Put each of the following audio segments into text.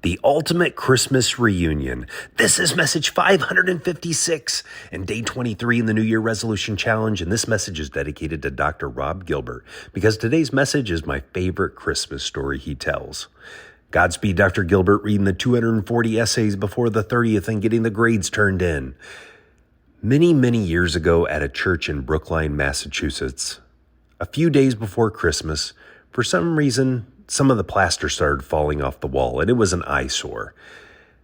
The ultimate Christmas reunion. This is message 556 and day 23 in the New Year Resolution Challenge. And this message is dedicated to Dr. Rob Gilbert because today's message is my favorite Christmas story he tells. Godspeed, Dr. Gilbert, reading the 240 essays before the 30th and getting the grades turned in. Many years ago at a church in Brookline, Massachusetts, a few days before Christmas, for some reason, some of the plaster started falling off the wall, and it was an eyesore.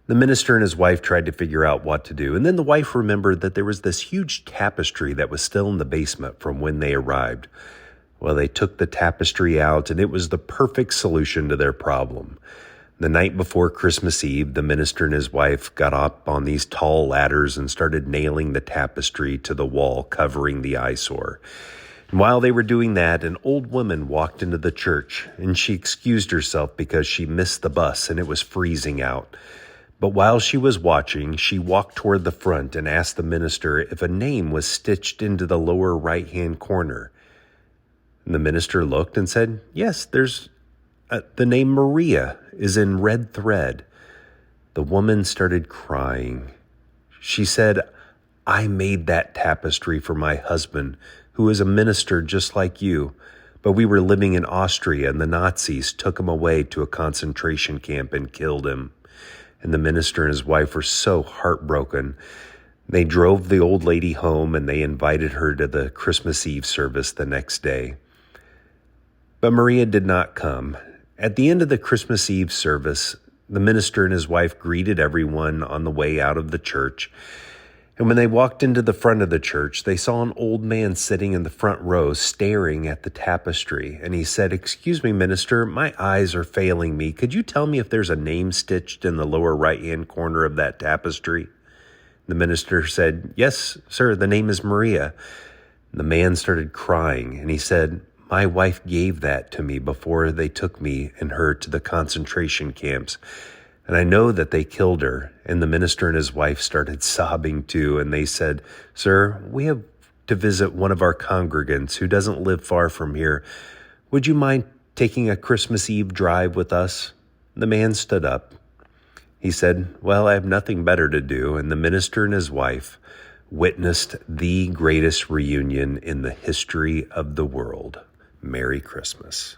The minister and his wife tried to figure out what to do, and then the wife remembered that there was this huge tapestry that was still in the basement from when they arrived. Well, they took the tapestry out, and it was the perfect solution to their problem. The night before Christmas Eve, the minister and his wife got up on these tall ladders and started nailing the tapestry to the wall covering the eyesore. And while they were doing that, an old woman walked into the church, and she excused herself because she missed the bus and it was freezing out. But while she was watching, she walked toward the front and asked the minister if a name was stitched into the lower right-hand corner. And the minister looked and said, "Yes, there's the name Maria is in red thread." The woman started crying. She said, "I made that tapestry for my husband, who is a minister just like you, but we were living in Austria and the Nazis took him away to a concentration camp and killed him." And the minister and his wife were so heartbroken. They drove the old lady home and they invited her to the Christmas Eve service the next day. But Maria did not come. At the end of the Christmas Eve service, the minister and his wife greeted everyone on the way out of the church. And when they walked into the front of the church, they saw an old man sitting in the front row staring at the tapestry. And he said, "Excuse me, minister, my eyes are failing me. Could you tell me if there's a name stitched in the lower right-hand corner of that tapestry?" The minister said, "Yes, sir, the name is Maria." The man started crying, and he said, "My wife gave that to me before they took me and her to the concentration camps. And I know that they killed her." And the minister and his wife started sobbing too. And they said, "Sir, we have to visit one of our congregants who doesn't live far from here. Would you mind taking a Christmas Eve drive with us?" The man stood up. He said, "Well, I have nothing better to do." And the minister and his wife witnessed the greatest reunion in the history of the world. Merry Christmas.